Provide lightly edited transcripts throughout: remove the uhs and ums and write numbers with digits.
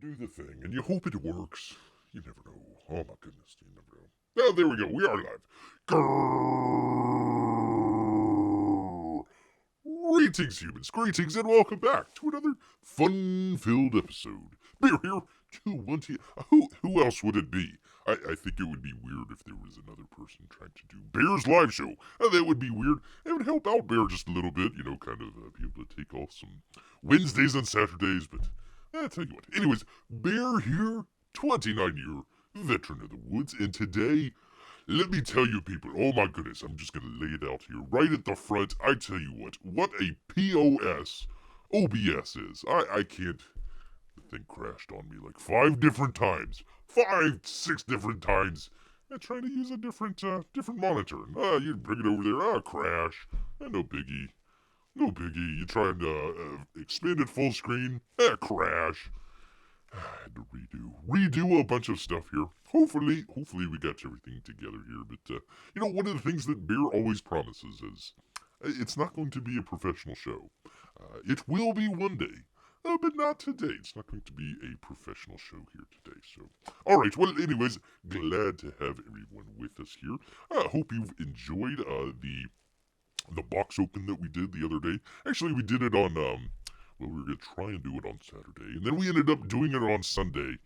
You do the thing, and you hope it works. You never know. Oh my goodness, you never know. Oh, there we go. We are live. Grrrrr. Greetings, humans. Greetings, and welcome back to another fun-filled episode. Bear here, 220. Who else would it be? I think it would be weird if there was another person trying to do Bear's live show. That would be weird. It would help out Bear just a little bit, kind of be able to take off some Wednesdays and Saturdays, but I tell you what. Anyways, Bear here, 29-year veteran of the woods, and today, let me tell you people, oh my goodness, I'm just gonna lay it out here right at the front. I tell you what a POS OBS is. I can't, the thing crashed on me like 5 different times. 5, 6 different times. Trying to use a different monitor. You bring it over there, crash. No biggie. No biggie. You try and expand it full screen, crash. I had to redo a bunch of stuff here. Hopefully we got everything together here. But one of the things that Bear always promises is it's not going to be a professional show. It will be one day, but not today. It's not going to be a professional show here today. So, all right. Well, anyways, glad to have everyone with us here. I hope you've enjoyed the box open that we did the other day. Actually, we did it on well, we were gonna try and do it on Saturday, and then we ended up doing it on Sunday.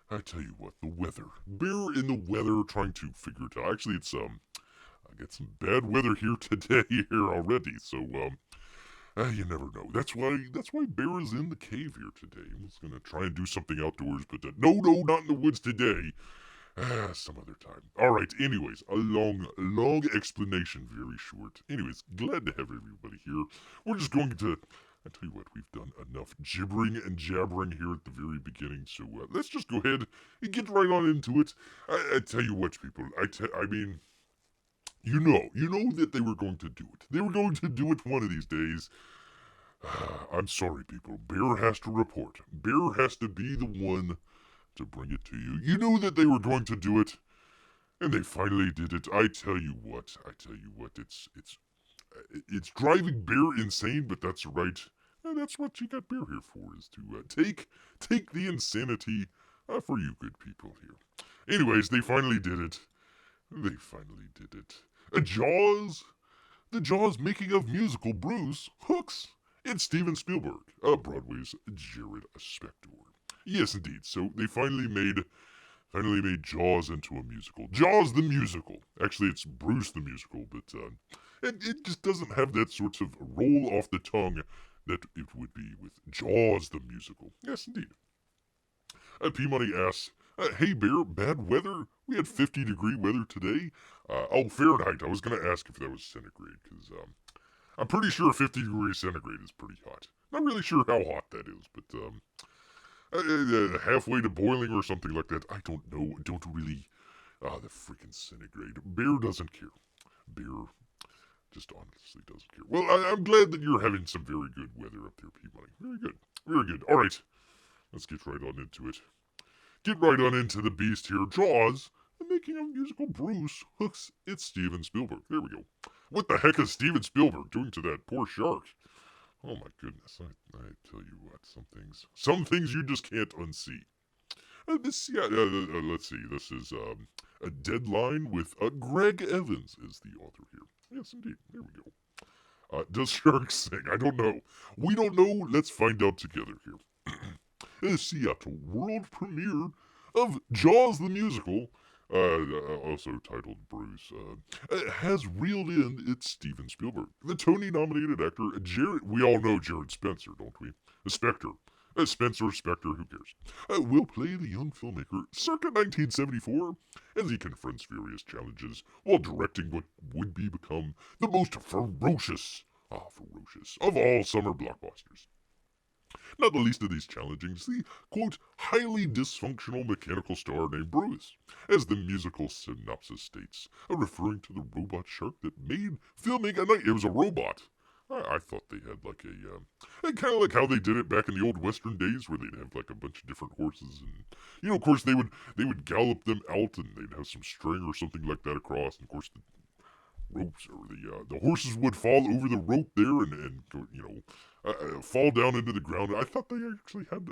I tell you what, the weather. Bear in the weather, trying to figure it out. Actually, it's I got some bad weather here today here already, so you never know. That's why Bear is in the cave here today. He was gonna try and do something outdoors, but no, not in the woods today. Some other time. Alright, anyways, a long explanation, very short. Anyways, glad to have everybody here. We're just going to, I tell you what, we've done enough gibbering and jabbering here at the very beginning, so let's just go ahead and get right on into it. I tell you what, people, I mean, you know that they were going to do it. They were going to do it one of these days. I'm sorry, people. Bear has to report. Bear has to be the one to bring it to you. You knew that they were going to do it, and they finally did it. I tell you what, it's driving Bear insane, but that's right. And that's what you got Bear here for, is to take the insanity for you good people here. Anyways, they finally did it. They finally did it. Jaws, the Jaws making of musical Bruce hooks. It's Steven Spielberg, Broadway's Jared Spector. Yes, indeed. So they finally made Jaws into a musical. Jaws the musical. Actually, it's Bruce the musical, but it just doesn't have that sort of roll off the tongue that it would be with Jaws the musical. Yes, indeed. P-Money asks, hey Bear, bad weather? We had 50-degree weather today. Fahrenheit. I was going to ask if that was centigrade, because I'm pretty sure 50 degrees centigrade is pretty hot. Not really sure how hot that is, but halfway to boiling or something like that. I don't know. Don't really. The freaking centigrade. Bear doesn't care. Bear just honestly doesn't care. Well, I'm glad that you're having some very good weather up there, P-Money. Very good. Very good. All right. Let's get right on into it. Get right on into the beast here. Jaws, the making of musical Bruce hooks. It's Steven Spielberg. There we go. What the heck is Steven Spielberg doing to that poor shark? Oh my goodness, I tell you what, some things you just can't unsee. Let's see, this is a Deadline with Greg Evans is the author here. Yes, indeed, there we go. Does sharks sing? I don't know. We don't know, let's find out together here. Seattle world premiere of Jaws the musical, also titled Bruce, has reeled in its Steven Spielberg. The Tony-nominated actor Jared, we all know Jared Spencer, don't we? Spector. Spencer Spector, who cares? Will play the young filmmaker circa 1974 as he confronts various challenges while directing what would become the most ferocious of all summer blockbusters. Not the least of these challenges, the, quote, highly dysfunctional mechanical star named Bruce, as the musical synopsis states, referring to the robot shark that made filming a night. It was a robot. I thought they had like kind of like how they did it back in the old Western days, where they'd have like a bunch of different horses, and of course they would gallop them out, and they'd have some string or something like that across, and of course ropes, or the horses would fall over the rope there and fall down into the ground. I thought they actually had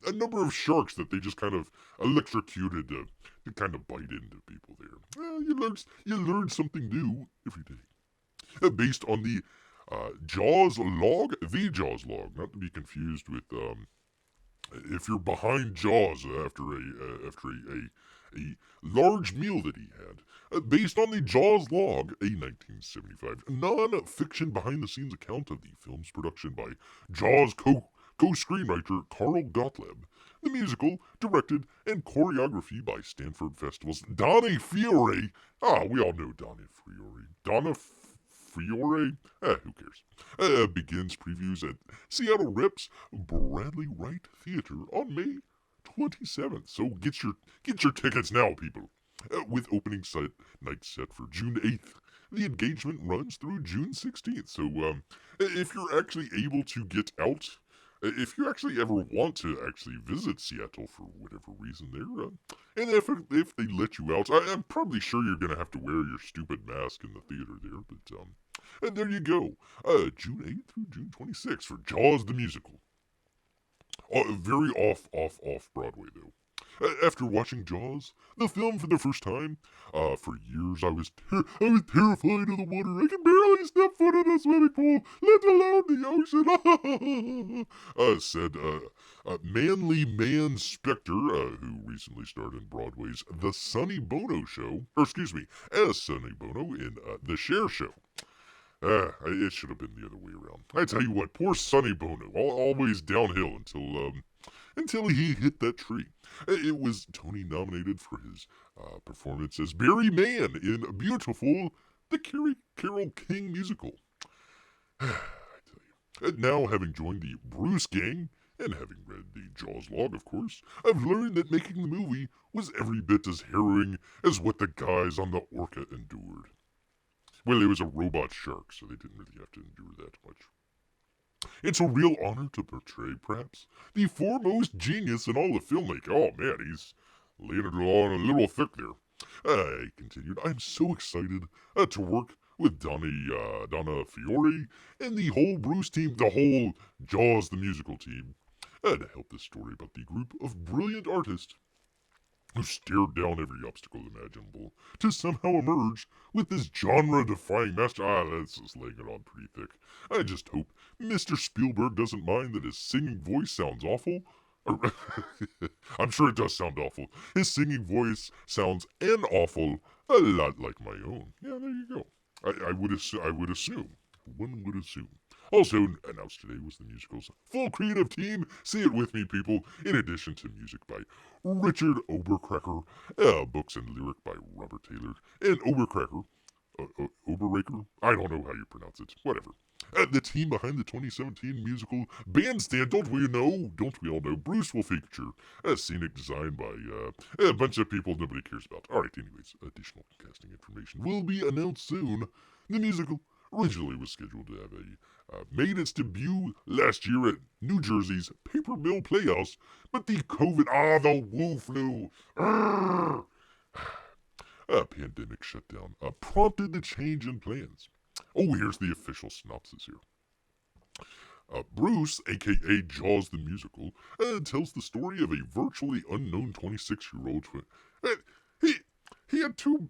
a number of sharks that they just kind of electrocuted to kind of bite into people there. You learn something new every day. Based on the Jaws log, not to be confused with if you're behind Jaws after a large meal that he had. Based on the Jaws log, a 1975 non-fiction behind-the-scenes account of the film's production by Jaws co-screenwriter Carl Gottlieb. The musical, directed, and choreography by Stanford Festival's Donnie Fiore. We all know Donnie Fiore. Fiore? Who cares? Begins previews at Seattle Reps Bradley Wright Theater on May 27th. So get your tickets now, people. With opening night set for June 8th. The engagement runs through June 16th. So if you're actually able to get out, if you actually ever want to actually visit Seattle for whatever reason there, and if they let you out, I'm probably sure you're going to have to wear your stupid mask in the theater there, but and there you go. June 8th through June 26th for Jaws the Musical. Very off Broadway, though. After watching Jaws, the film for the first time, for years I was terrified of the water. I could barely step foot in a swimming pool, let alone the ocean. Said Manly Man Spector, who recently starred in Broadway's The Sonny Bono Show, as Sonny Bono in The Cher Show. It should have been the other way around. I tell you what, poor Sonny Bono, always downhill until he hit that tree. It was Tony nominated for his performance as Barry Mann in Beautiful, the Carole King musical. I tell you. And now, having joined the Bruce gang, and having read the Jaws log, of course, I've learned that making the movie was every bit as harrowing as what the guys on the Orca endured. Well, it was a robot shark, so they didn't really have to endure that much. It's a real honor to portray, perhaps, the foremost genius in all of filmmaking. Oh man, he's laying it on a little thick there. I continued, I'm so excited to work with Donna Fiore and the whole Bruce team, the whole Jaws the musical team, to help this story about the group of brilliant artists who stared down every obstacle imaginable to somehow emerge with this genre-defying master. That's just laying it on pretty thick. I just hope Mr. Spielberg doesn't mind that his singing voice sounds awful. I'm sure it does sound awful. His singing voice sounds awful a lot like my own. Yeah, there you go. I would assume. One would assume. Also announced today was the musical's full creative team. Say it with me, people. In addition to music by Richard Obercracker, books and lyric by Robert Taylor, and Obercracker, Oberraker? I don't know how you pronounce it. Whatever. The team behind the 2017 musical Bandstand, don't we all know, Bruce will feature a scenic design by a bunch of people nobody cares about. Alright, anyways, additional casting information will be announced soon. The musical originally was scheduled to have made its debut last year at New Jersey's Paper Mill Playhouse, but the the Wu flu, pandemic shutdown prompted the change in plans. Oh, here's the official synopsis here. Bruce, aka Jaws the Musical, tells the story of a virtually unknown 26-year-old. He had two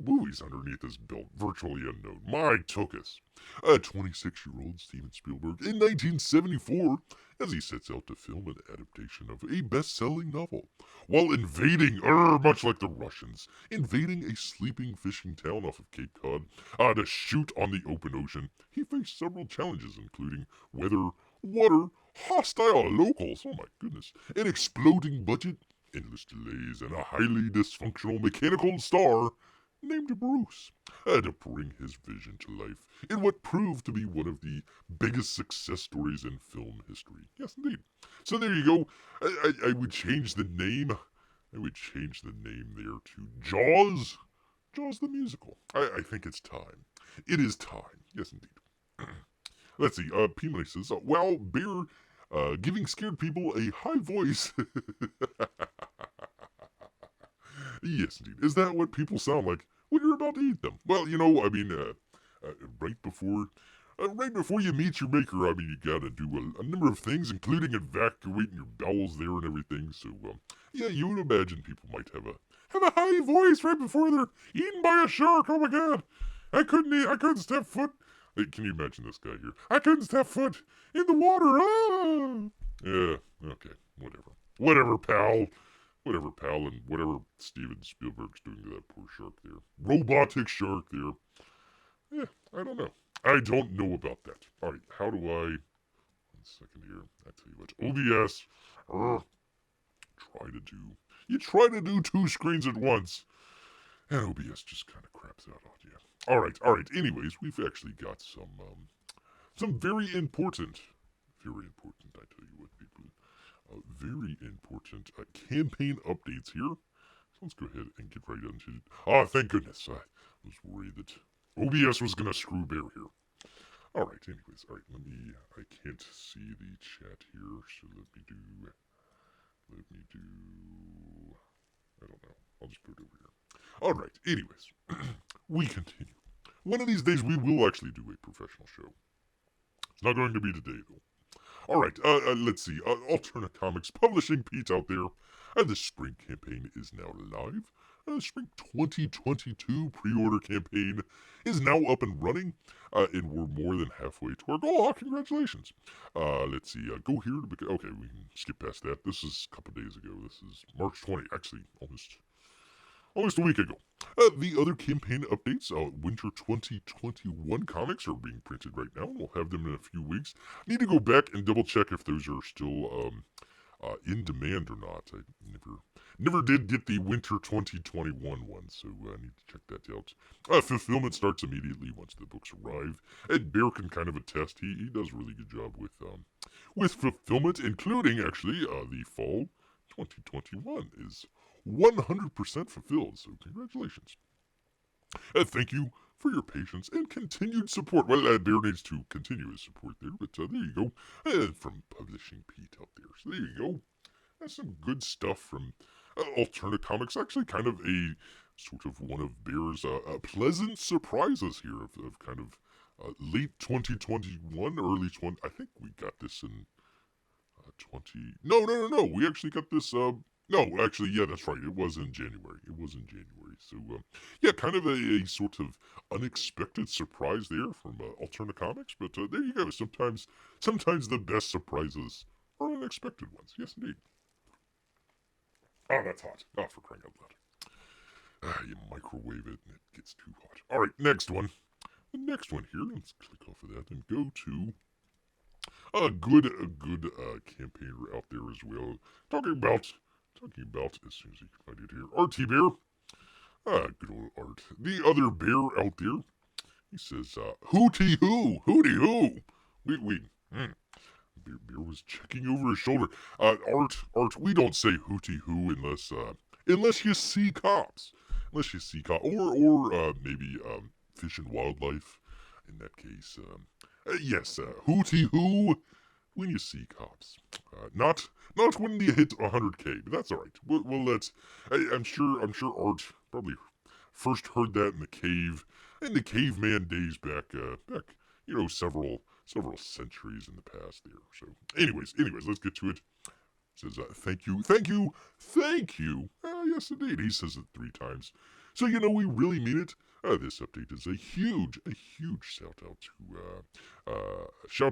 movies underneath his belt, virtually unknown. My tokus. 26-year-old Steven Spielberg in 1974, as he sets out to film an adaptation of a best-selling novel, while invading, much like the Russians, invading a sleeping fishing town off of Cape Cod to shoot on the open ocean. He faced several challenges, including weather, water, hostile locals, oh my goodness, an exploding budget, endless delays, and a highly dysfunctional mechanical star named Bruce, to bring his vision to life in what proved to be one of the biggest success stories in film history. Yes, indeed. So there you go. I would change the name. I would change the name there to Jaws. Jaws the Musical. I think it's time. It is time. Yes, indeed. Let's see. P-Money says, well, Bear giving scared people a high voice. Yes, indeed. Is that what people sound like when you're about not eat them. Well, I mean, right before. Right before you meet your maker, I mean, you gotta do a number of things, including evacuating your bowels there and everything. So, yeah, you would imagine people might have a high voice right before they're eaten by a shark. Oh my god, I couldn't step foot. Hey, can you imagine this guy here? I couldn't step foot in the water. Ah! Yeah, okay, whatever, pal. Whatever, pal, and whatever Steven Spielberg's doing to that poor shark there. Robotic shark there. Yeah, I don't know. I don't know about that. Alright, how do I... 1 second here. I tell you what. OBS. Try to do... You try to do 2 screens at once. And OBS just kind of craps out on you. Alright. Anyways, we've actually got some very important, I tell you what, people. Very important campaign updates here. So let's go ahead and get right into it. Ah, thank goodness. I was worried that OBS was going to screw bear here. Alright, anyways. Alright, I can't see the chat here, so let me do, I don't know. I'll just put it over here. Alright, anyways. We continue. One of these days we will actually do a professional show. It's not going to be today, though. Alright, let's see. Alternate Comics Publishing Pete out there. The spring campaign is now live. Spring 2022 pre-order campaign is now up and running. And we're more than halfway to our goal. Oh, congratulations. Let's see. Go here to... Okay, we can skip past that. This is a couple days ago. This is March 20. Actually, almost a week ago. The other campaign updates, Winter 2021 comics are being printed right now. We'll have them in a few weeks. Need to go back and double check if those are still in demand or not. I never did get the Winter 2021 one, so I need to check that out. Fulfillment starts immediately once the books arrive. Ed Bear can kind of attest. He does a really good job with fulfillment, including actually the fall 2021 is 100% fulfilled, so congratulations. Thank you for your patience and continued support. Well, Bear needs to continue his support there, but there you go. From Publishing Pete out there. So there you go. That's some good stuff from Alternate Comics. Actually, kind of a sort of one of Bear's pleasant surprises here of kind of late 2021, early 20... I think we got this in 20... No. We actually got this... No, actually, yeah, that's right. It was in January. So, yeah, kind of a sort of unexpected surprise there from Alternate Comics. But there you go. Sometimes the best surprises are unexpected ones. Yes, indeed. Oh, that's hot. Oh, for crying out loud. You microwave it and it gets too hot. All right, next one. The next one here. Let's click off of that and go to a good campaigner out there as well. Talking about, as soon as you can find it here, RT Bear. Good old Art. The other bear out there. He says, hooty hoo. Wait. Bear was checking over his shoulder. Art, we don't say hooty hoo unless you see cops. Or maybe, Fish and Wildlife. In that case, yes, hooty hoo when you see cops. Not when you hit 100K, but that's alright. Well, let's... I'm sure Art probably first heard that in the caveman days back, several centuries in the past there. So, anyways, let's get to it. It says, thank you. Yes, indeed. He says it 3 times. So, we really mean it. This update is a huge shout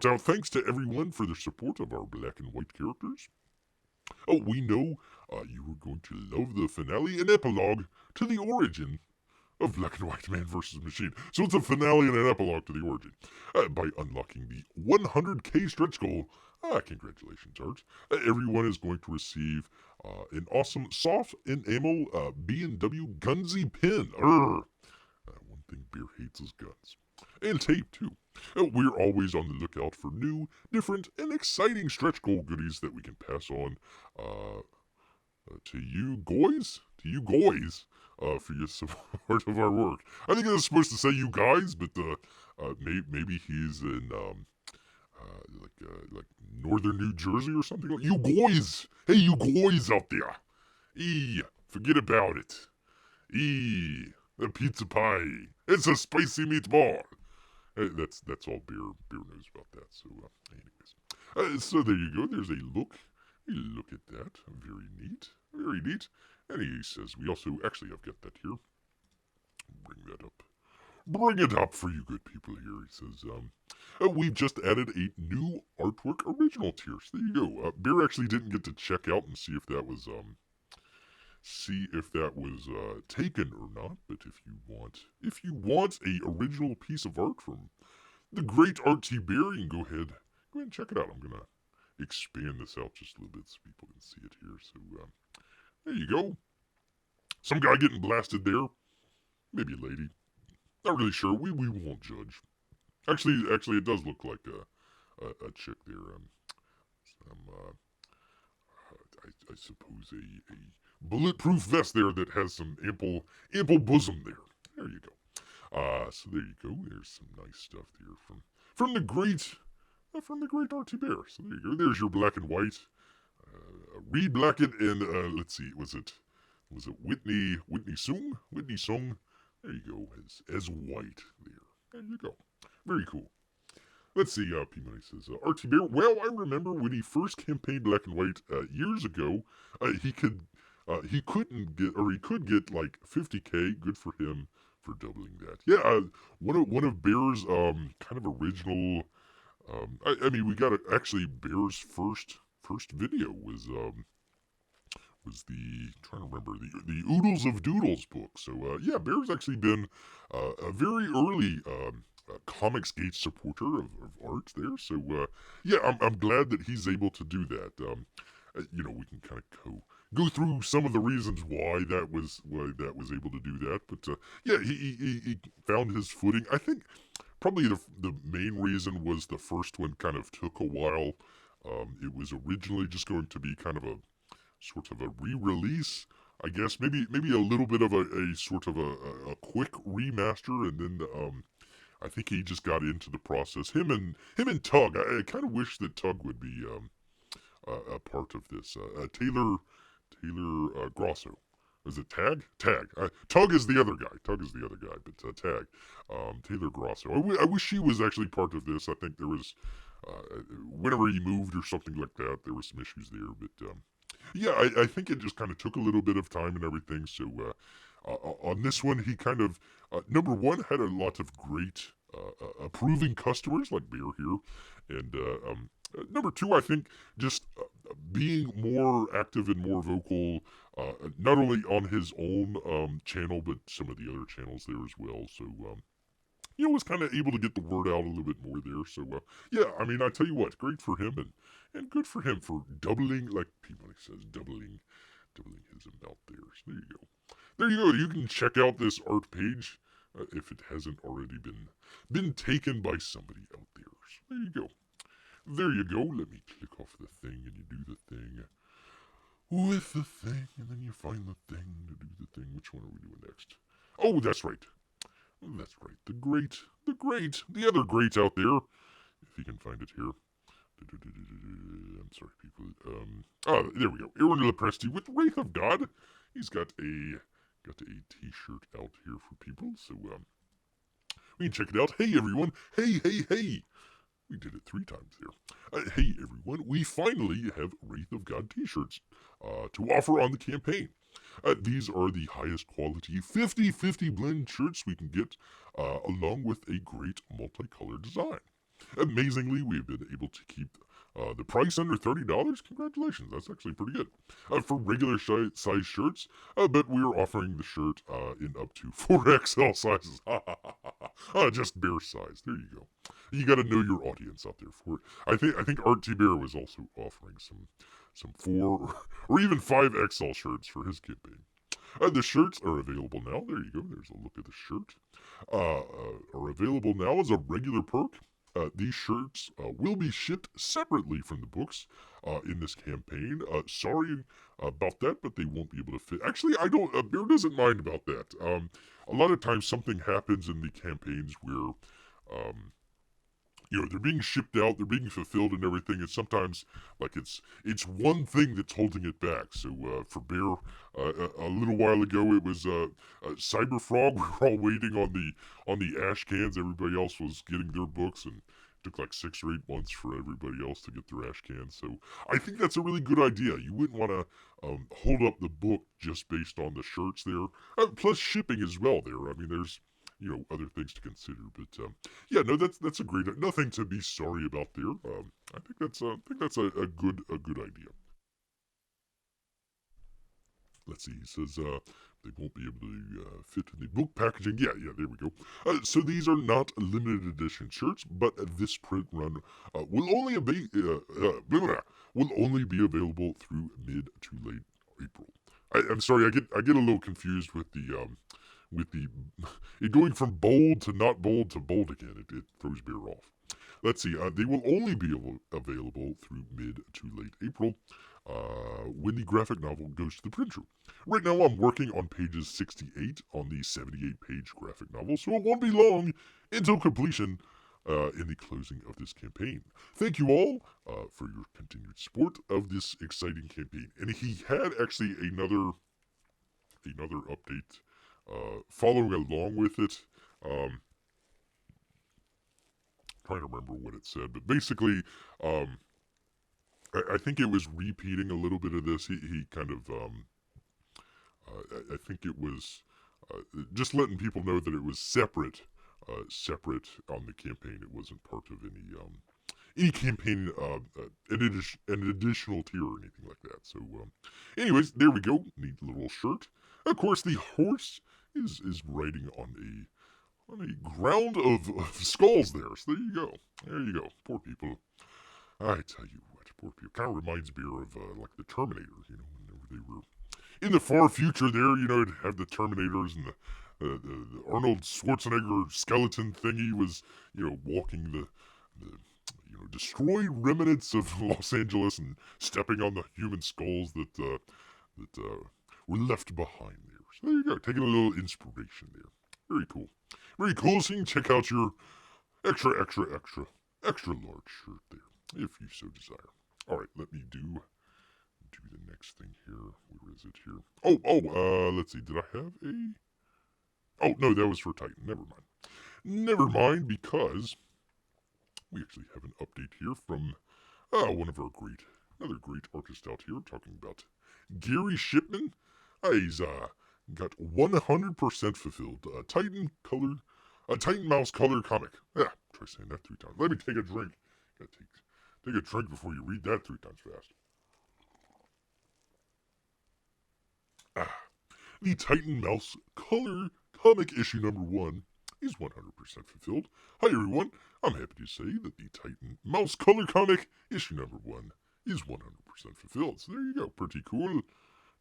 out. Thanks to everyone for their support of our black and white characters. We know you are going to love the finale and epilogue to the origin of Black and White Man vs. Machine. So it's a finale and an epilogue to the origin. By unlocking the 100K stretch goal, congratulations, Art. Everyone is going to receive an awesome soft enamel B&W Gunsy pin. One thing Bear hates is guns. And tape, too. We're always on the lookout for new, different, and exciting stretch goal goodies that we can pass on to you guys, for your support of our work. I think I was supposed to say you guys, but maybe he's in like northern New Jersey or something. You guys, hey, you guys out there, forget about it. A pizza pie. It's a spicy meatball. That's all Bear knows about that. So, anyways, so there you go. There's a look. A look at that. Very neat. Very neat. And he says we also actually I've got that here. Bring that up. Bring it up for you good people here. He says we've just added a new artwork original tier. So there you go. Bear actually didn't get to check out and see if that was taken or not. But if you want a original piece of art from the great RT Bear, you can go ahead and check it out. I'm gonna expand this out just a little bit so people can see it here. So there you go. Some guy getting blasted there. Maybe a lady. Not really sure. We won't judge. Actually, it does look like a chick there. I suppose a bulletproof vest there that has some ample bosom there. There you go. So there you go. There's some nice stuff there from the great RT Bear. So there you go. There's your black and white. Reed Blackett and let's see, was it Whitney Sung? Whitney Sung. There you go, as white there. There you go. Very cool. Let's see, P-Money says, RT Bear, well, I remember when he first campaigned black and white years ago, he could get like 50K. Good for him for doubling that. Yeah, one of Bear's kind of original. I mean, we got actually Bear's first video was the trying to remember the Oodles of Doodles book. So yeah, Bear's actually been a very early Comicsgate supporter of art there. So yeah, I'm glad that he's able to do that. We can kind of go through some of the reasons why that was able to do that. But yeah, he found his footing. I think probably the main reason was the first one kind of took a while. It was originally just going to be kind of a sort of a re-release, I guess. Maybe a little bit of a sort of a quick remaster, and then I think he just got into the process. Him and Tug. I kind of wish that Tug would be a part of this. Taylor Grosso. Is it Tag? Tag. Tug is the other guy. But Tag. Taylor Grosso. I wish he was actually part of this. I think there was, whenever he moved or something like that, there were some issues there. But yeah, I think it just kind of took a little bit of time and everything. So on this one, he kind of, number one, had a lot of great approving customers like Bear here. And number two, I think just being more active and more vocal, not only on his own channel, but some of the other channels there as well. So, was kind of able to get the word out a little bit more there. So, yeah, I mean, I tell you what, great for him and good for him for doubling, like P-Money says, doubling his amount there. So there you go. There you go. You can check out this art page if it hasn't already been taken by somebody out there. So there you go. There you go. Let me click off the thing and you do the thing with the thing and then you find the thing to do the thing. Which one are we doing next? Oh, that's right. That's right. The other great out there. If you can find it here. I'm sorry, people. There we go. Aaron Lepresti with Wraith of God. He's got a t-shirt out here for people. So, we can check it out. Hey, everyone. Hey. We did it 3 times there. Hey, everyone. We finally have Wraith of God t-shirts to offer on the campaign. These are the highest quality 50-50 blend shirts we can get, along with a great multicolored design. Amazingly, we've been able to keep the price under $30. Congratulations, that's actually pretty good. For regular size shirts, but we're offering the shirt in up to 4XL sizes. Just Bear size. There you go. You got to know your audience out there for it. I think RT Bear was also offering some 4 or even 5XL shirts for his campaign. The shirts are available now. There you go. There's a look at the shirt. Are available now as a regular perk. These shirts will be shipped separately from the books in this campaign. Sorry about that, but they won't be able to fit. Actually, I don't. Bear doesn't mind about that. A lot of times something happens in the campaigns where they're being shipped out, they're being fulfilled and everything, and sometimes like it's one thing that's holding it back. So for Bear, a little while ago it was Cyber Frog. We were all waiting on the ash cans. Everybody else was getting their books, and it took like 6 or 8 months for everybody else to get their ash cans. So I think that's a really good idea. You wouldn't want to hold up the book just based on the shirts there, plus shipping as well. There, I mean, there's other things to consider, but yeah, no, that's a great, nothing to be sorry about there. I think that's a good idea. Let's see. He says they won't be able to fit in the book packaging. Yeah, yeah, there we go. So these are not limited edition shirts, but this print run will only be available through mid to late April. I'm sorry, I get a little confused with the it going from bold to not bold to bold again. It throws Beer off. Let's see. They will only be available through mid to late April when the graphic novel goes to the printer. Right now, I'm working on pages 68 on the 78-page graphic novel, so it won't be long until completion in the closing of this campaign. Thank you all for your continued support of this exciting campaign. And he had actually another update following along with it. Trying to remember what it said, but basically, I think it was repeating a little bit of this. He kind of, I think it was just letting people know that it was separate on the campaign. It wasn't part of any campaign, an additional tier or anything like that. So, anyways, there we go. Neat little shirt. Of course, the horse is riding on a ground of skulls there. So there you go. There you go. Poor people. I tell you what, poor people. Kind of reminds me of like the Terminator. Whenever they were in the far future, there, it'd have the Terminators and the Arnold Schwarzenegger skeleton thingy was, walking the destroyed remnants of Los Angeles and stepping on the human skulls that were left behind there. So there you go, taking a little inspiration there. Very cool. Very cool. So you can check out your extra large shirt there, if you so desire. All right, let me do the next thing here. Where is it here? Let's see. Did I have a? Oh no, that was for Titan. Never mind. Never mind, because we actually have an update here from one of our another great artist out here, talking about Gary Shipman. He's got 100% fulfilled a Titan Mouse color comic. Yeah, try saying that 3 times. Let me take a drink. Gotta take a drink before you read that 3 times fast. The Titan Mouse color comic issue number 1 is 100% fulfilled. Hi everyone, I'm happy to say that the Titan Mouse color comic issue number 1 is 100% fulfilled. So there you go, pretty cool,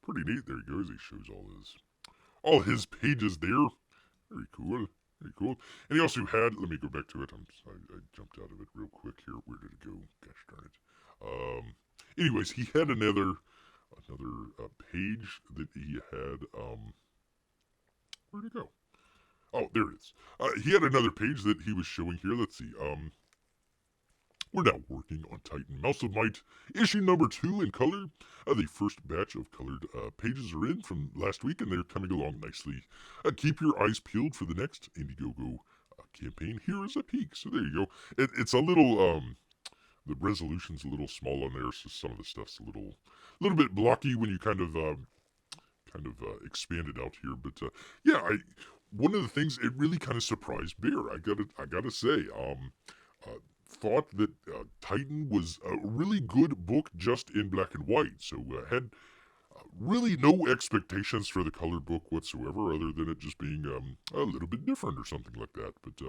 pretty neat. There he goes. He shows all his pages there. Very cool. Very cool. And he also had, let me go back to it. I jumped out of it real quick here. Where did it go? Gosh darn it. Anyways, he had another page that he had. Where'd it go? Oh, there it is. He had another page that he was showing here. Let's see. We're now working on Titan Mouse of Might issue number 2 in color. The first batch of colored pages are in from last week, and they're coming along nicely. Keep your eyes peeled for the next Indiegogo campaign. Here is a peek. So there you go. It's a little the resolution's a little small on there, so some of the stuff's a little bit blocky when you kind of expand it out here. But yeah, one of the things, it really kind of surprised Bear. I gotta say, thought that Titan was a really good book just in black and white. So had really no expectations for the colored book whatsoever, other than it just being a little bit different or something like that. But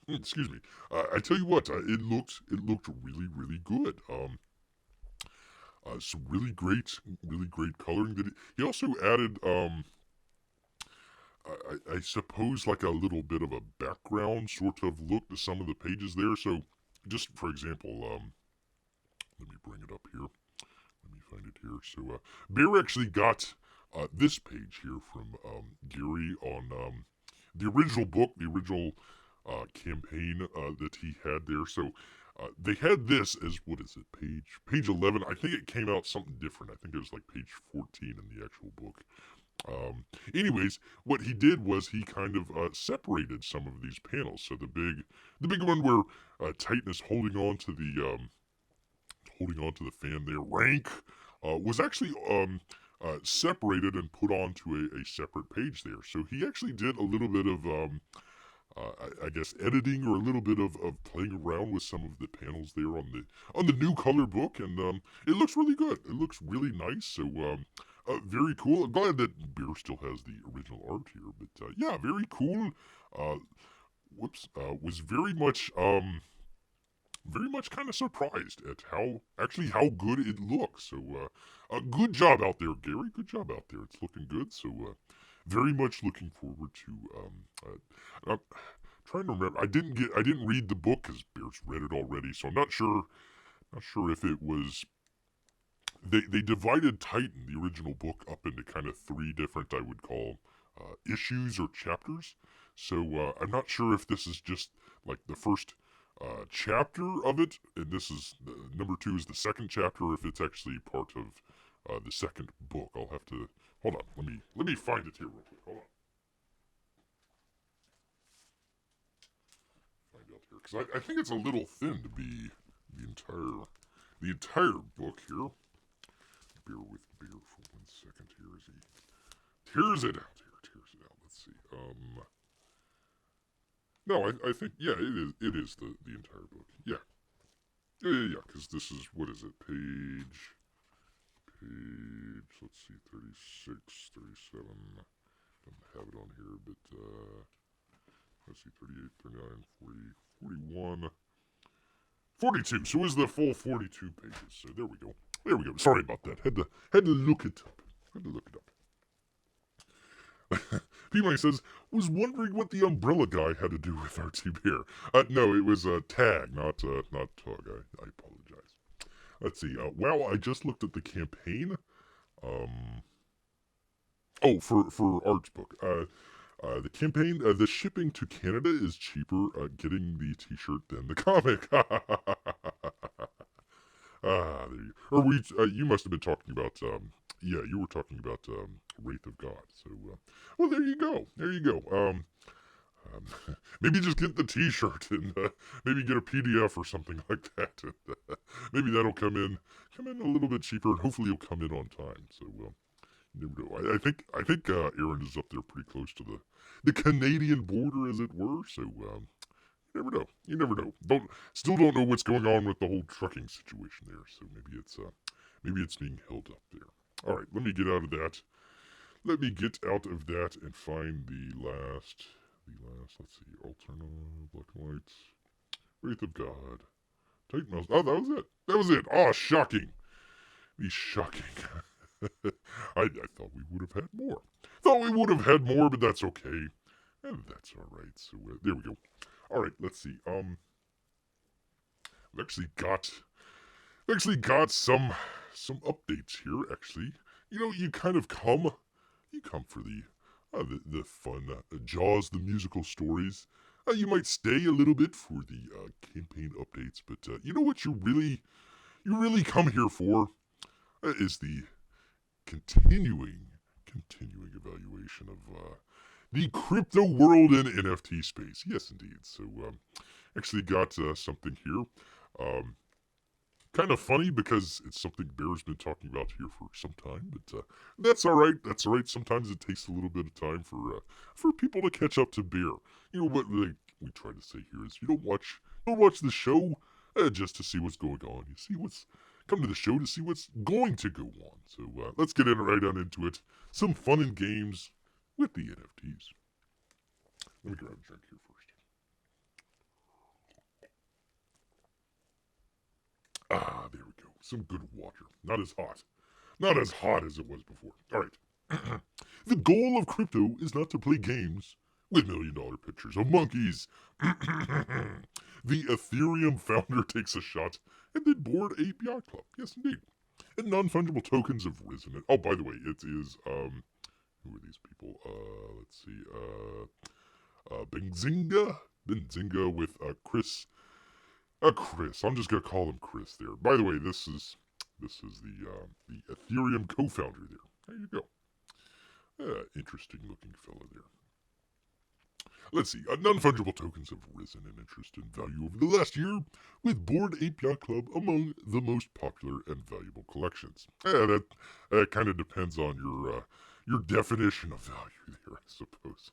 excuse me. I tell you what, it looked really good. Some really great coloring. He also added I suppose like a little bit of a background sort of look to some of the pages there. So just for example, let me bring it up here. Let me find it here. So Bear actually got this page here from Gary on the original book, the original campaign that he had there. So they had this as, what is it, page 11. I think it came out something different. I think it was like page 14 in the actual book. Anyways, what he did was he kind of separated some of these panels. So the big one where Titan is holding on to the fan there, rank, was actually separated and put onto a separate page there. So he actually did a little bit of I guess editing, or a little bit of playing around with some of the panels there on the new color book, and it looks really good. It looks really nice. So very cool. I'm glad that Bear still has the original art here, but yeah, very cool. Uh, was very much kind of surprised at how good it looks. So good job out there, Gary. Good job out there. It's looking good. So very much looking forward to trying to remember. I didn't read the book because Bear's read it already, so I'm not sure if it was. They divided Titan, the original book, up into kind of three different, I would call, issues or chapters. So I'm not sure if this is just like the first chapter of it, and this is number two is the second chapter, or if it's actually part of the second book. I'll have to hold on. Let me find it here real quick. Hold on. Find out here because I think it's a little thin to be the entire book here. Bear with Bear for 1 second here as he tears it out here. Tears it out. Let's see. No, I think yeah, it is the entire book. Yeah. Yeah. Because this is, what is it? Page. Let's see, 36, 37. Don't have it on here, but let's see, 38, 39, 40, 41, 42. So it was the full 42 pages. So there we go. There we go. Sorry about that. Had to look it up. P-Mike says, was wondering what the umbrella guy had to do with RT Bear. No, it was Tag, not Tug. I apologize. Let's see. Wow, I just looked at the campaign. Oh, for Art's book. The campaign, the shipping to Canada is cheaper getting the t-shirt than the comic. There you, or you must have been talking about, yeah, you were talking about Wraith of God. So, well, there you go. Maybe just get the T-shirt and maybe get a PDF or something like that. And, maybe that'll come in a little bit cheaper, and hopefully it'll come in on time. So, you never know. I think Aaron is up there pretty close to the Canadian border, as it were. So, you never know. You never know. Still don't know what's going on with the whole trucking situation there. So maybe it's being held up there. All right, let me get out of that. Let me get out of that and find the last. Let's see. Alterna, Black and White, Wraith of God, Titan Mouse. Oh, that was it. Oh, shocking. Shocking. I thought we would have had more. But that's okay. And that's all right. So there we go. All right, let's see. I've actually got some updates here. Actually, you kind of come for the fun Jaws the musical stories. You might stay a little bit for the campaign updates, but you know what you really come here for is the continuing evaluation of the crypto world and NFT space. Yes, indeed. So, actually got something here. Kind of funny because it's something Bear's been talking about here for some time, but that's all right. That's all right. Sometimes it takes a little bit of time for people to catch up to Bear. What we try to say here is you don't watch the show just to see what's going on. Come to the show to see what's going to go on. So let's get right on into it. Some fun and games with the NFTs. Let me grab a drink here first. Ah, there we go. Some good water. Not as hot. Not as hot as it was before. All right. The goal of crypto is not to play games with $1,000,000 pictures of monkeys. The Ethereum founder takes a shot at the Bored Ape Yacht Club. Yes, indeed. And non-fungible tokens have risen. Oh, by the way, it is, who are these people? Let's see, Benzinga Benzinga with Chris. Chris. I'm just gonna call him Chris there. By the way, this is the Ethereum co-founder there. There you go. Interesting looking fella there. Let's see. Non-fungible tokens have risen in interest and value over the last year, with Bored Ape Yacht Club among the most popular and valuable collections. That kind of depends on your definition of value there, I suppose.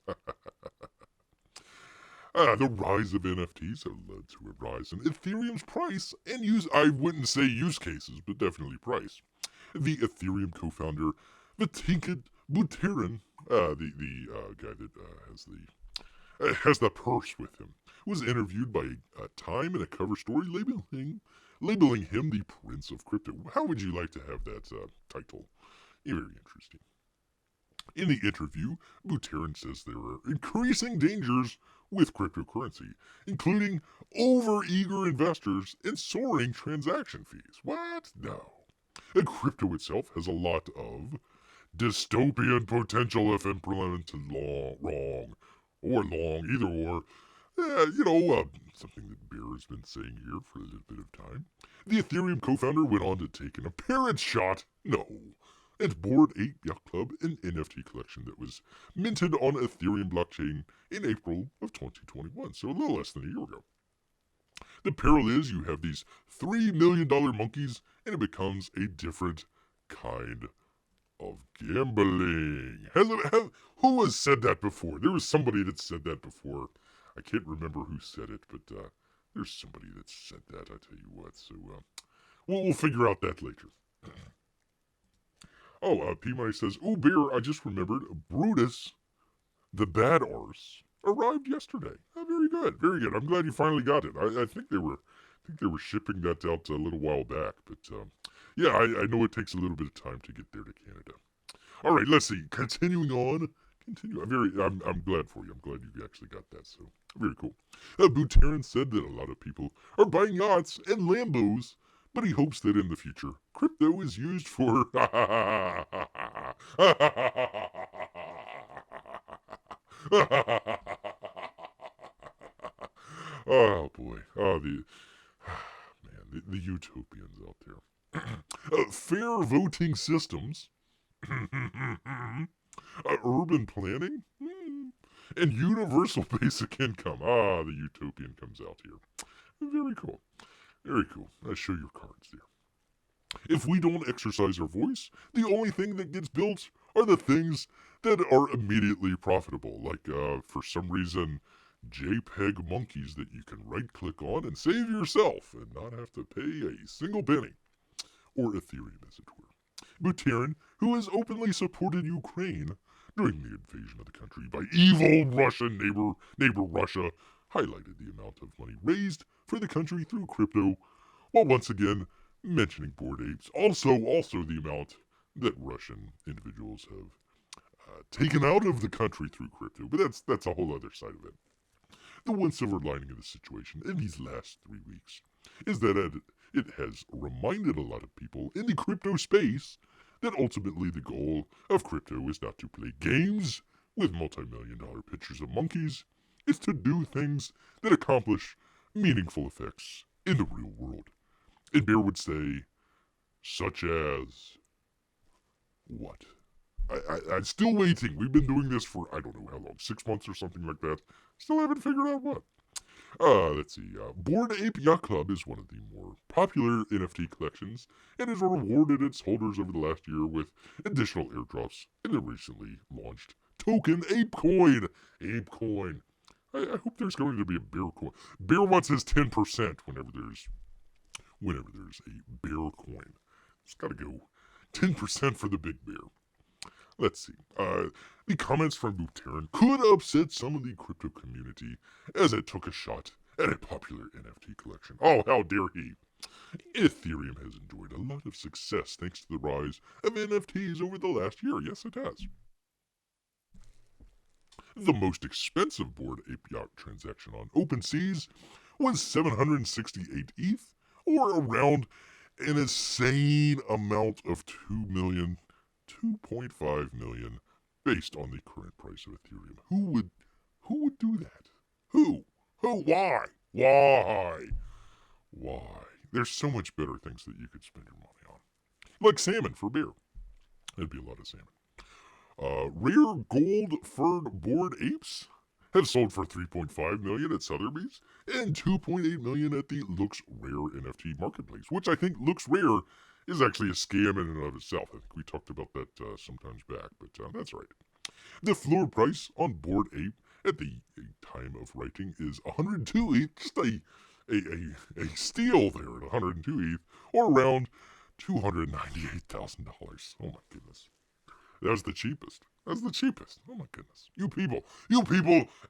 The rise of NFTs have led to a rise in Ethereum's price and I wouldn't say use cases, but definitely price. The Ethereum co-founder, Vitinka Buterin, the guy that has the purse with him, was interviewed by Time in a cover story labeling him the Prince of Crypto. How would you like to have that title? Very interesting. In the interview, Buterin says there are increasing dangers with cryptocurrency, including over-eager investors and soaring transaction fees. What? No. And crypto itself has a lot of dystopian potential if implemented wrong, or long, either or. Something that Bear has been saying here for a little bit of time. The Ethereum co-founder went on to take an apparent shot, at Bored Ape Yacht Club, an NFT collection that was minted on Ethereum blockchain in April of 2021, so a little less than a year ago. The peril is you have these $3 million monkeys, and it becomes a different kind of gambling. Who has said that before? There was somebody that said that before. I can't remember who said it, but there's somebody that said that, I tell you what. So we'll figure out that later. P-Money says, "Oh, Bear, I just remembered Brutus, the bad arse, arrived yesterday." Oh, very good, very good. I'm glad you finally got it. I think they were shipping that out a little while back, but yeah, I know it takes a little bit of time to get there to Canada. All right, let's see. Continuing on. I'm glad for you. I'm glad you actually got that. So very cool. Buterin said that a lot of people are buying yachts and Lambos, but he hopes that in the future, crypto is used for oh boy. The utopians out there. Fair voting systems. Urban planning. And universal basic income. The utopian comes out here. Very cool. Very cool. I'll show your cards there. If we don't exercise our voice, the only thing that gets built are the things that are immediately profitable. Like, for some reason, JPEG monkeys that you can right-click on and save yourself and not have to pay a single penny. Or Ethereum, as it were. Buterin, who has openly supported Ukraine during the invasion of the country by evil Russian neighbor Russia, highlighted the amount of money raised for the country through crypto, while once again mentioning Bored Apes. Also the amount that Russian individuals have taken out of the country through crypto. But that's a whole other side of it. The one silver lining of the situation in these last 3 weeks is that it has reminded a lot of people in the crypto space that ultimately the goal of crypto is not to play games with multi-million-dollar pictures of monkeys. It's to do things that accomplish meaningful effects in the real world. And Bear would say, such as what? I'm still waiting. We've been doing this for, I don't know how long, 6 months or something like that. Still haven't figured out what. Let's see. Bored Ape Yacht Club is one of the more popular NFT collections and has rewarded its holders over the last year with additional airdrops in the recently launched token ApeCoin. ApeCoin. I hope there's going to be a bear coin. Bear wants his 10% whenever there's a bear coin. It's got to go 10% for the big bear. Let's see. The comments from Buterin could upset some of the crypto community as it took a shot at a popular NFT collection. Oh, how dare he! Ethereum has enjoyed a lot of success thanks to the rise of NFTs over the last year. Yes, it has. The most expensive Bored Ape Yacht transaction on OpenSeas was 768 ETH, or around an insane amount of 2.5 million, based on the current price of Ethereum. Who would do that? Who? Who? Why? Why? Why? There's so much better things that you could spend your money on. Like salmon for beer. That'd be a lot of salmon. Rare gold furred bored apes have sold for $3.5 million at Sotheby's and $2.8 million at the Looks Rare NFT marketplace, which I think Looks Rare is actually a scam in and of itself. I think we talked about that sometimes back, but that's right. The floor price on Bored Ape at the time of writing is 102 ETH, just a steal there at 102 ETH, or around $298,000. Oh my goodness. That was the cheapest. That's the cheapest. Oh my goodness. You people,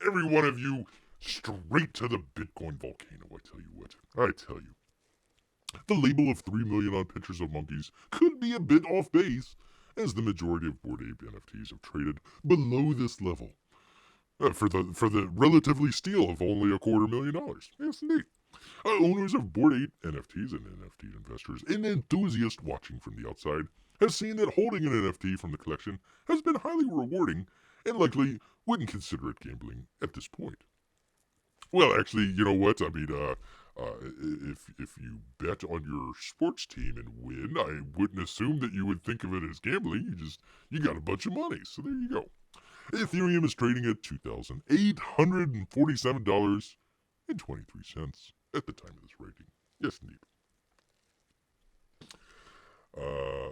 every one of you, straight to the Bitcoin volcano, I tell you what. I tell you. The label of 3 million on pictures of monkeys could be a bit off base, as the majority of Bored Ape NFTs have traded below this level. For the relatively steal of only $250,000. Yes, indeed. Owners of Bored Ape NFTs and NFT investors and enthusiasts watching from the outside have seen that holding an NFT from the collection has been highly rewarding and likely wouldn't consider it gambling at this point. Well, actually, you know what? I mean, if you bet on your sports team and win, I wouldn't assume that you would think of it as gambling. You got a bunch of money, so there you go. Ethereum is trading at $2,847.23 at the time of this rating. Yes, indeed.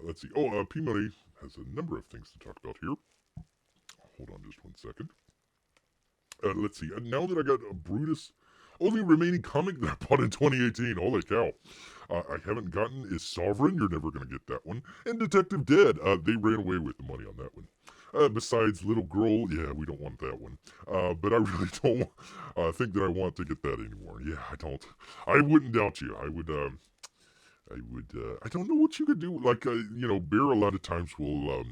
Let's see. P Money has a number of things to talk about here. Hold on just one second. Let's see. Now that I got a Brutus, only remaining comic that I bought in 2018. Holy cow. I haven't gotten is Sovereign. You're never going to get that one. And Detective Dead. They ran away with the money on that one. Besides Little Girl, yeah, we don't want that one. But I really don't think that I want to get that anymore. Yeah, I don't. I wouldn't doubt you. I don't know what you could do. Like, Bear a lot of times will,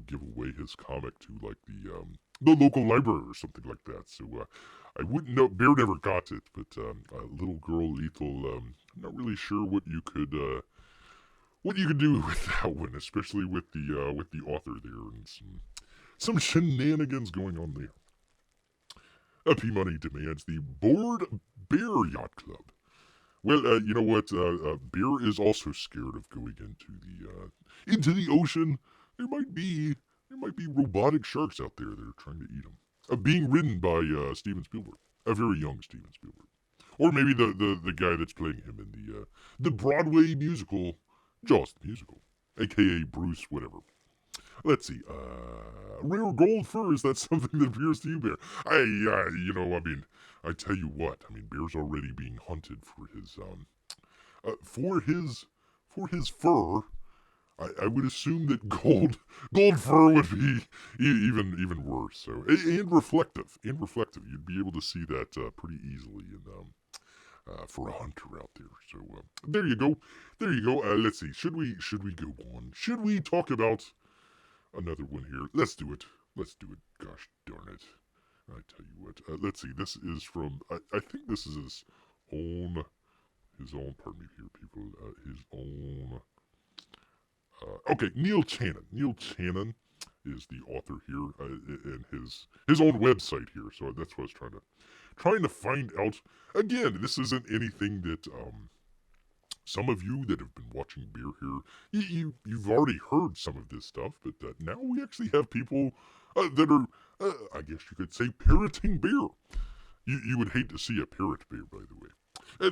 give away his comic to, like, the local library or something like that. So, I wouldn't know. Bear never got it, but, Little Girl Lethal, I'm not really sure what you could do with that one, especially with the author there and some shenanigans going on there. P Money demands the Bored Bear Yacht Club. Well, you know what? Bear is also scared of going into the ocean. There might be robotic sharks out there that are trying to eat him. Being ridden by Steven Spielberg, a very young Steven Spielberg, or maybe the guy that's playing him in the Broadway musical Jaws the musical, aka Bruce whatever. Let's see. Rare gold furs. That's something that appears to you, Bear. I tell you what. I mean, Bear's already being hunted for his fur. I would assume that gold fur would be even worse. So and reflective. You'd be able to see that pretty easily for a hunter out there. So there you go. Let's see. Should we go on? Should we talk about another one here? Let's do it. Gosh darn it. I tell you what. Let's see. This is from. I think this is his own. Pardon me here, people. His own. Okay, Neil Channon. Neil Channon is the author here, and his own website here. So that's what I was trying to find out. Again, this isn't anything that some of you that have been watching Beer here, you've already heard some of this stuff, but now we actually have people that are, I guess you could say, parroting Beer. You would hate to see a parrot Beer, by the way.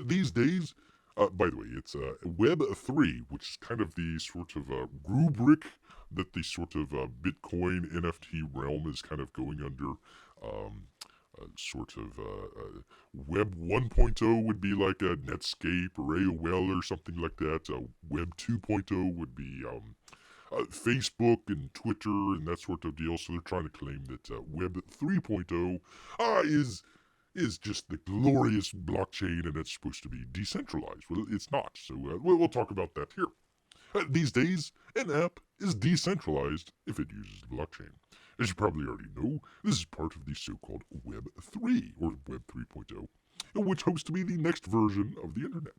These days, by the way, it's Web3, which is kind of the sort of rubric that the sort of Bitcoin NFT realm is kind of going under. Web 1.0 would be like a Netscape or AOL or something like that. Web 2.0 would be Facebook and Twitter and that sort of deal. So they're trying to claim that Web 3.0 is just the glorious blockchain and it's supposed to be decentralized. Well, it's not. So we'll talk about that here. These days, an app is decentralized if it uses the blockchain. As you probably already know, this is part of the so-called Web 3, or Web 3.0, which hopes to be the next version of the internet.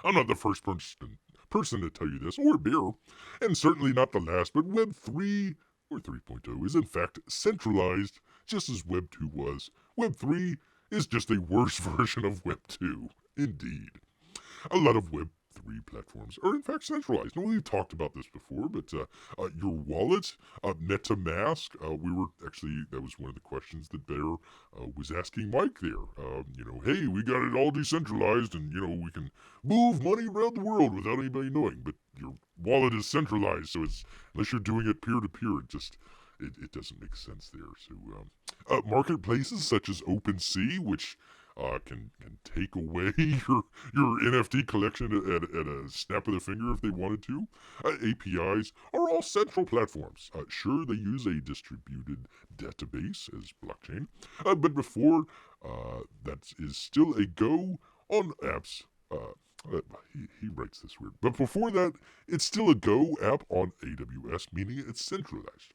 I'm not the first person to tell you this, or Bear, and certainly not the last, but Web 3, or 3.0, is in fact centralized, just as Web 2 was. Web 3 is just a worse version of Web 2. Indeed. A lot of Web 3 platforms are in fact centralized. Now, we've talked about this before, but your wallet, MetaMask, that was one of the questions that Bear was asking Mike there. Hey, we got it all decentralized and, we can move money around the world without anybody knowing, but your wallet is centralized, so unless you're doing it peer to peer, it doesn't make sense there. So, marketplaces such as OpenSea, which can take away your NFT collection at a snap of the finger if they wanted to. APIs are all central platforms. Sure, they use a distributed database as blockchain, but before that is still a go on apps. He writes this weird, but before that, it's still a Go app on AWS, meaning it's centralized.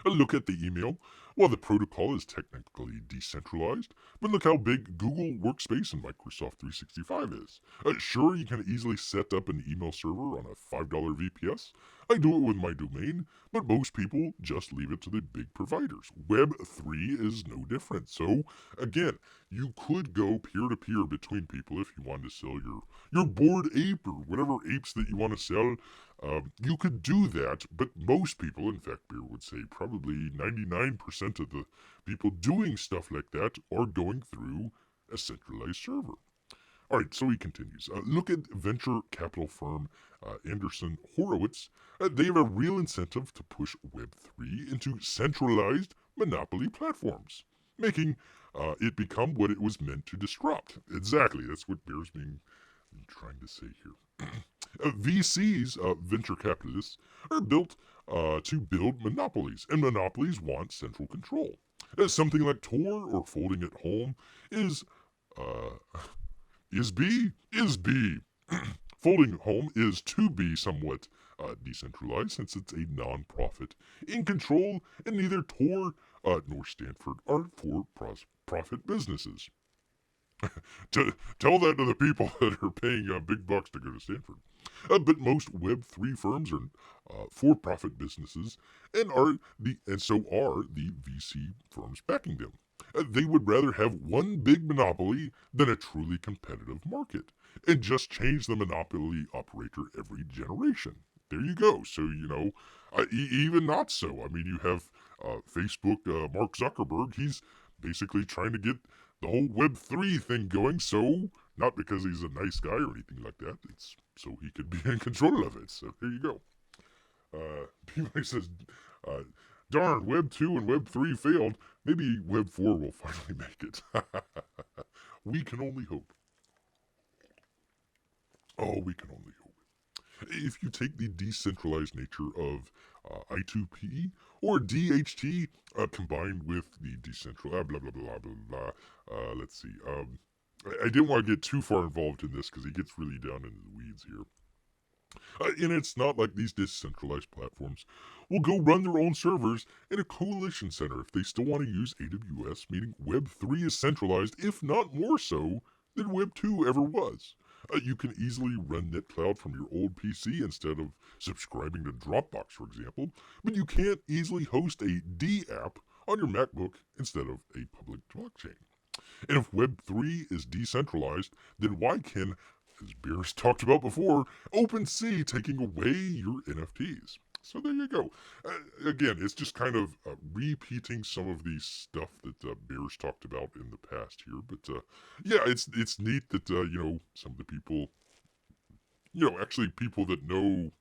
A look at the email. While the protocol is technically decentralized, but look how big Google Workspace and Microsoft 365 is. Sure, you can easily set up an email server on a $5 VPS. I do it with my domain, but most people just leave it to the big providers. Web 3 is no different. So, again, you could go peer-to-peer between people if you wanted to sell your Bored Ape or whatever apes that you want to sell. You could do that, but most people, in fact, Beer would say probably 99% of the people doing stuff like that are going through a centralized server. All right, so he continues. Look at venture capital firm Anderson Horowitz. They have a real incentive to push Web3 into centralized monopoly platforms, making it become what it was meant to disrupt. Exactly, that's what Beer's being trying to say here. VCs, venture capitalists, are built to build monopolies, and monopolies want central control. Something like Tor or folding at home uh, is B. Folding home is to be somewhat decentralized since it's a non-profit in control, and neither Tor nor Stanford are for-profit businesses. Tell that to the people that are paying big bucks to go to Stanford. But most Web3 firms are for-profit businesses, and so are the VC firms backing them. They would rather have one big monopoly than a truly competitive market, and just change the monopoly operator every generation. There you go. So even not so. I mean, you have Facebook, Mark Zuckerberg. He's basically trying to get the whole Web3 thing going, so not because he's a nice guy or anything like that, it's so he could be in control of it. So there you go. P says, darn, Web 2 and Web 3 failed. Maybe Web 4 will finally make it. We can only hope. Oh, we can only hope. If you take the decentralized nature of I2P or DHT combined with the decentralized blah blah blah blah blah. Let's see. I didn't want to get too far involved in this because he gets really down into the weeds here. And it's not like these decentralized platforms will go run their own servers in a coalition center if they still want to use AWS, meaning Web 3 is centralized, if not more so, than Web 2 ever was. You can easily run NetCloud from your old PC instead of subscribing to Dropbox, for example, but you can't easily host a D app on your MacBook instead of a public blockchain. And if Web3 is decentralized, then why can, as Beers talked about before, OpenSea taking away your NFTs? So there you go. Again, it's just kind of repeating some of the stuff that Bears talked about in the past here. But yeah, it's neat that some of the people, actually people that know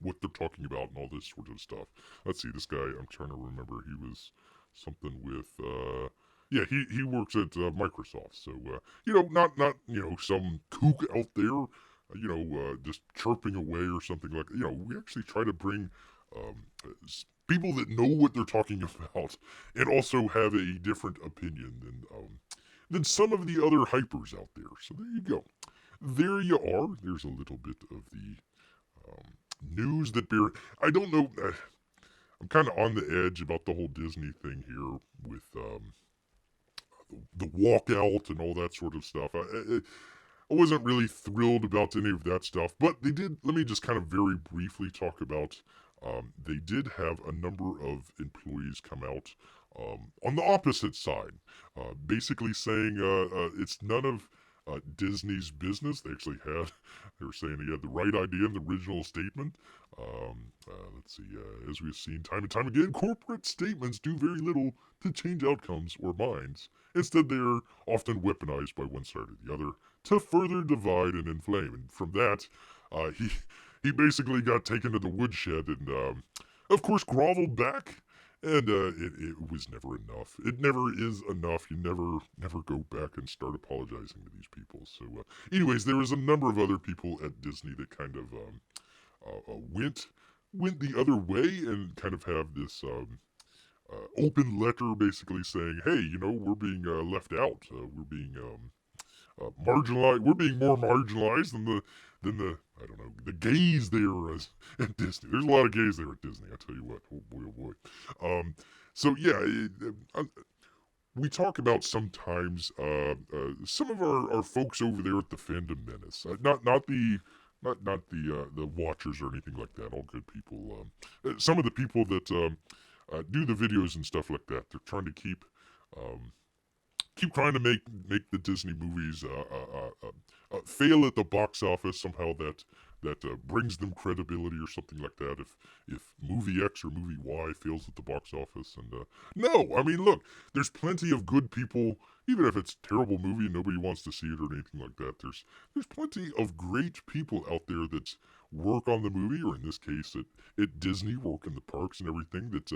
what they're talking about and all this sort of stuff. Let's see, this guy, I'm trying to remember. He was something with yeah, he works at Microsoft. So not some kook out there just chirping away or something like that. We actually try to bring people that know what they're talking about and also have a different opinion than some of the other hypers out there. So there you go. There you are. There's a little bit of the news that I don't know. I'm kind of on the edge about the whole Disney thing here with the walkout and all that sort of stuff. I wasn't really thrilled about any of that stuff, but they did. Let me just kind of very briefly talk about. They did have a number of employees come out on the opposite side, basically saying it's none of Disney's business. They were saying he had the right idea in the original statement. Let's see, as we've seen time and time again, corporate statements do very little to change outcomes or minds. Instead, they're often weaponized by one side or the other to further divide and inflame. And from that, he basically got taken to the woodshed and, of course, groveled back. And it was never enough. It never is enough. You never go back and start apologizing to these people. So, anyways, there was a number of other people at Disney that kind of went the other way and kind of have this open letter basically saying, hey, we're being left out. We're being marginalized. We're being more marginalized than the I don't know, the gays there at Disney. There's a lot of gays there at Disney. I tell you what. Oh boy, oh boy. So yeah, we talk about sometimes some of our folks over there at the Fandom Menace. Not the watchers or anything like that. All good people. Some of the people that do the videos and stuff like that. They're trying to keep trying to make the Disney movies fail at the box office somehow. That brings them credibility or something like that. If movie X or movie Y fails at the box office, and no, I mean, look, there's plenty of good people. Even if it's a terrible movie and nobody wants to see it or anything like that, there's plenty of great people out there that work on the movie, or in this case, at Disney, work in the parks and everything. That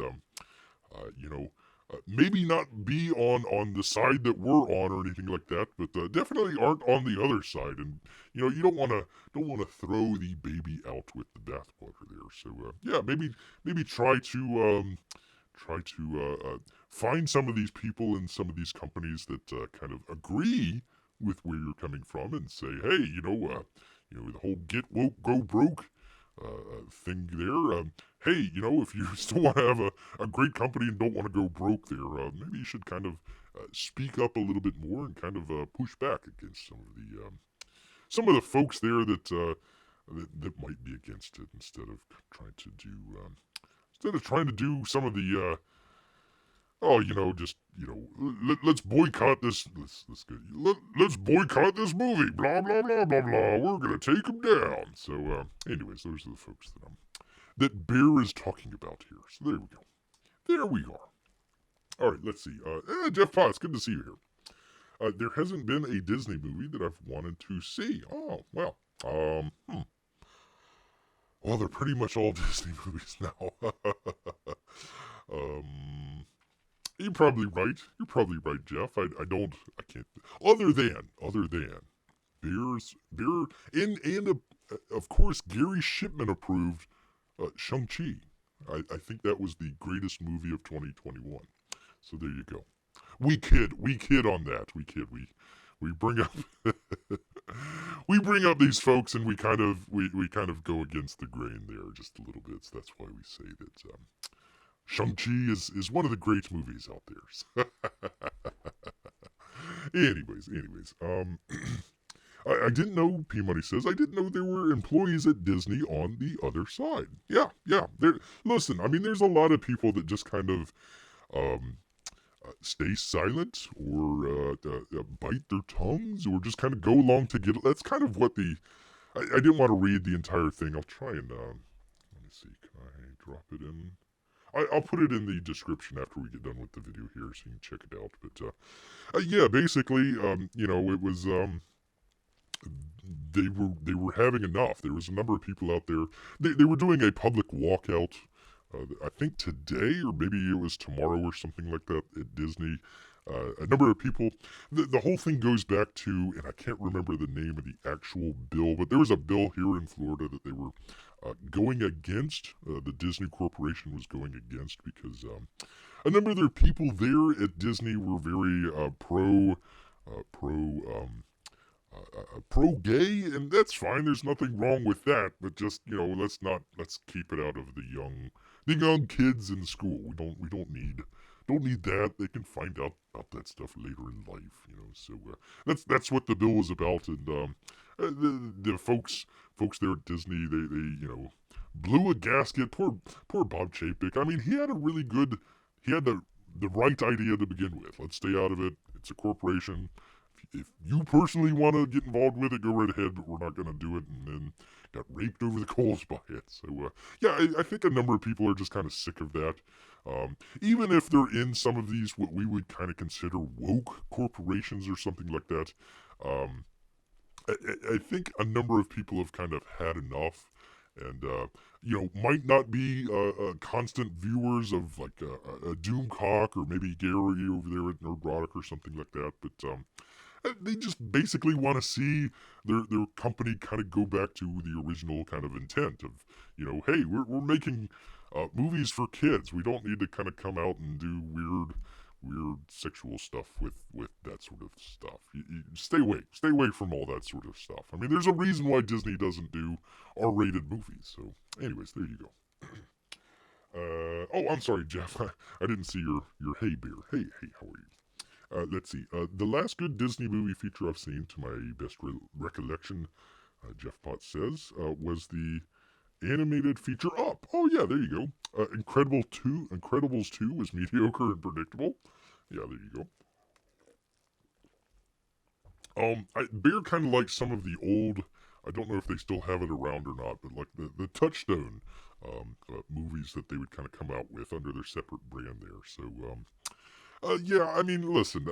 maybe not be on the side that we're on or anything like that, but definitely aren't on the other side. And you don't want to throw the baby out with the bathwater there. So yeah, maybe try to find some of these people and some of these companies that kind of agree with where you're coming from and say, hey, the whole get woke, go broke thing there. Hey, if you still want to have a great company and don't want to go broke there, maybe you should kind of speak up a little bit more and kind of push back against some of the folks there that might be against it instead of trying to do some of the let's boycott this. Let's boycott this movie. Blah blah blah blah blah. We're gonna take them down. So, anyways, those are the folks that Bear is talking about here. So there we go. There we are. All right, let's see. Jeff Potts, good to see you here. There hasn't been a Disney movie that I've wanted to see. Oh well. Well, they're pretty much all Disney movies now. You're probably right. You're probably right, Jeff. I can't. Other than Bear, and of course, Gary Shipman approved Shang-Chi. I think that was the greatest movie of 2021. So there you go. We kid on that. We bring up we bring up these folks and we kind of go against the grain there just a little bit. So that's why we say that Shang-Chi is one of the great movies out there. anyways, I didn't know, P-Money says, I didn't know there were employees at Disney on the other side. Yeah. Listen, I mean, there's a lot of people that just kind of stay silent or bite their tongues or just kind of go along to get it. That's kind of what I didn't want to read the entire thing. I'll try and, let me see, can I drop it in? I'll put it in the description after we get done with the video here so you can check it out. But yeah, basically, it was they were having enough. There was a number of people out there. They were doing a public walkout. I think today or maybe it was tomorrow or something like that at Disney. A number of people. The whole thing goes back to, and I can't remember the name of the actual bill, but there was a bill here in Florida that they were going against. The Disney Corporation was going against because a number of their people there at Disney were very pro-gay, and that's fine. There's nothing wrong with that. But just let's keep it out of the young kids in school. We don't need that. They can find out about that stuff later in life. So that's what the bill was about. And the folks there at Disney, they blew a gasket. Poor Bob Chapek. I mean, he had the right idea to begin with. Let's stay out of it. It's a corporation. If you personally want to get involved with it, go right ahead, but we're not going to do it. And then got raped over the coals by it. So, yeah, I think a number of people are just kind of sick of that. Even if they're in some of these, what we would kind of consider woke corporations or something like that, um, I think a number of people have kind of had enough and might not be constant viewers of like a Doomcock or maybe Gary over there at Nerdrotic or something like that, but they just basically want to see their company kind of go back to the original kind of intent of, hey, we're making movies for kids. We don't need to kind of come out and do weird sexual stuff with that sort of stuff. You stay away from all that sort of stuff. I mean, there's a reason why Disney doesn't do R-rated movies. So, anyways, there you go. Oh, I'm sorry, Jeff. I didn't see your hey beer. Hey, how are you? Let's see. The last good Disney movie feature I've seen, to my best recollection, Jeff Potts says, was the animated feature Up. Oh yeah, there you go. Incredibles 2 was mediocre and predictable. Yeah, there you go. Bear kind of like some of the old. I don't know if they still have it around or not, but like the Touchstone movies that they would kind of come out with under their separate brand there. So yeah, I mean, listen,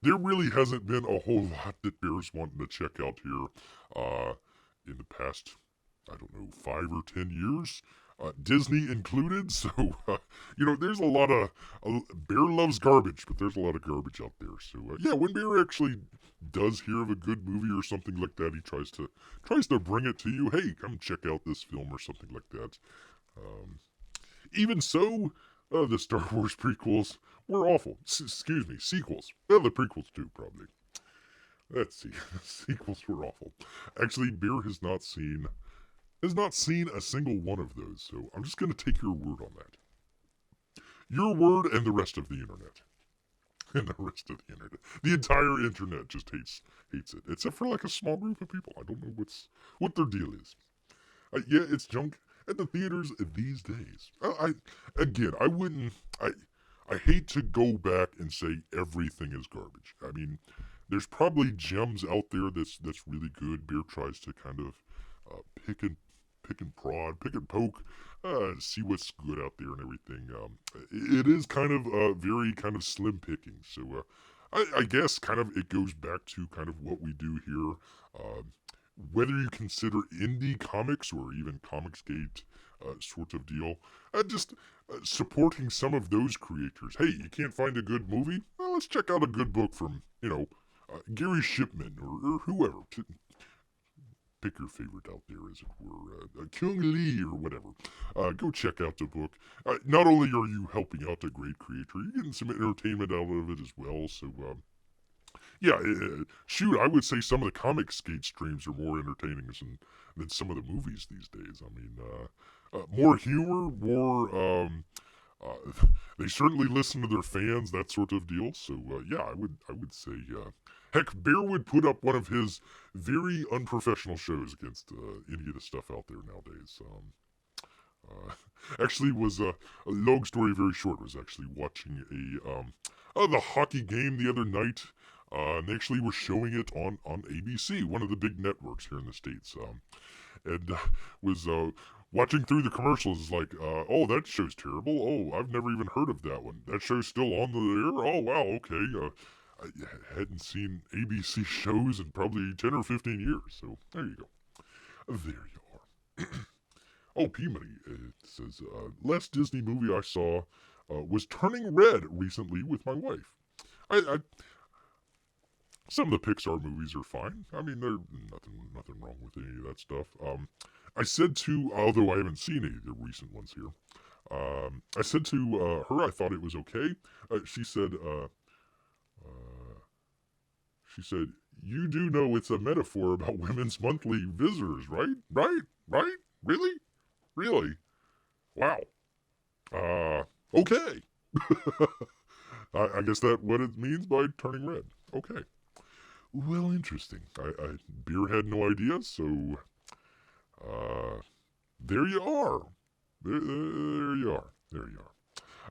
there really hasn't been a whole lot that Bear's wanting to check out here in the past, I don't know, 5 or 10 years. Disney included, so there's a lot of Bear loves garbage, but there's a lot of garbage out there. So yeah, when Bear actually does hear of a good movie or something like that, he tries to bring it to you. Hey, come check out this film or something like that. Um, Even so, the Star Wars prequels were awful. Excuse me, sequels. Well, the prequels too, probably. Let's see. The sequels were awful. Actually, Beer has not seen a single one of those, so I'm just gonna take your word on that. Your word and the rest of the internet. And the rest of the internet. The entire internet just hates it. Except for like a small group of people. I don't know what their deal is. Yeah, it's junk at the theaters these days. I wouldn't. I hate to go back and say everything is garbage. I mean, there's probably gems out there that's really good. Beer tries to kind of pick and prod, pick and poke, see what's good out there and everything. It is kind of very kind of slim picking. So I guess kind of it goes back to kind of what we do here. Whether you consider indie comics or even Comicsgate sort of deal, just supporting some of those creators. Hey, you can't find a good movie? Well, let's check out a good book from, Gary Shipman or whoever. Pick your favorite out there, as it were. Kyung Lee or whatever. Go check out the book. Not only are you helping out a great creator, you're getting some entertainment out of it as well. So, yeah, shoot, I would say some of the Comicsgate streams are more entertaining than some of the movies these days. I mean, more humor, more. They certainly listen to their fans, that sort of deal. So yeah, I would say, heck, Bear would put up one of his very unprofessional shows against any of the stuff out there nowadays. Actually, was a long story very short. Was actually watching the hockey game the other night. They actually were showing it on ABC, one of the big networks here in the States. And was watching through the commercials like, oh, that show's terrible. Oh, I've never even heard of that one. That show's still on the air? Oh, wow, okay. I hadn't seen ABC shows in probably 10 or 15 years. So there you go. There you are. Oh, Peabody says, last Disney movie I saw was Turning Red recently with my wife. I some of the Pixar movies are fine. I mean, there's nothing wrong with any of that stuff. I said to, although I haven't seen any of the recent ones here, I said to her I thought it was okay. Uh, she said, you do know it's a metaphor about women's monthly visitors, right? Right? Really? Really? Wow. Okay. I guess that what it means by turning red. Okay. Well, interesting. Beer had no idea, so there you are. There you are. There you are.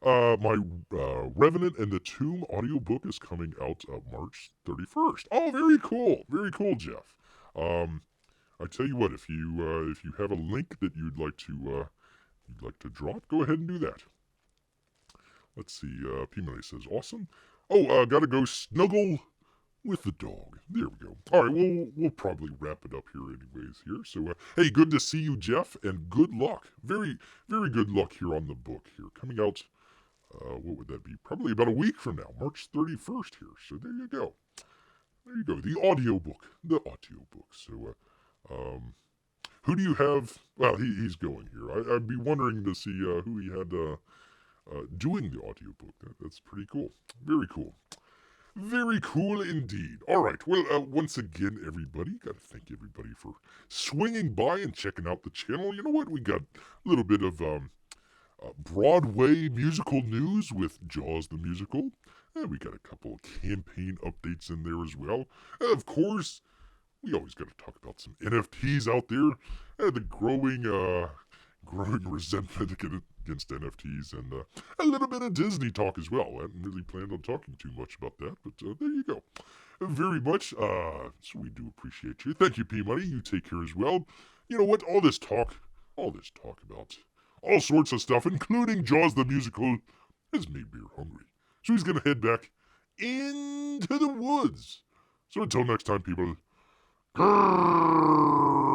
My Revenant and the Tomb audiobook is coming out March 31st. Oh, very cool. Very cool, Jeff. Um, I tell you what, if you have a link that you'd like to drop, go ahead and do that. Let's see. P Money says awesome. Oh, gotta go snuggle with the dog. There we go. All right, we'll probably wrap it up here anyways here. So hey, good to see you, Jeff, and good luck. Very good luck here on the book here coming out. What would that be? Probably about a week from now, March 31st here. So there you go. There you go. The audiobook. The audiobook. So who do you have? Well, he's going here. I'd be wondering to see who he had doing the audiobook. That's pretty cool. Very cool. Very cool indeed. All right. Well, once again, everybody, got to thank everybody for swinging by and checking out the channel. You know what? We got a little bit of Broadway musical news with Jaws the musical. And we got a couple of campaign updates in there as well. And of course, we always got to talk about some NFTs out there. And the growing resentment against NFTs, and a little bit of Disney talk as well. I hadn't really planned on talking too much about that, but there you go. Very much. So we do appreciate you. Thank you, P Money. You take care as well. You know what? All this talk about all sorts of stuff, including Jaws the musical, has made Beer hungry. So he's gonna head back into the woods. So until next time, people. Grrrr.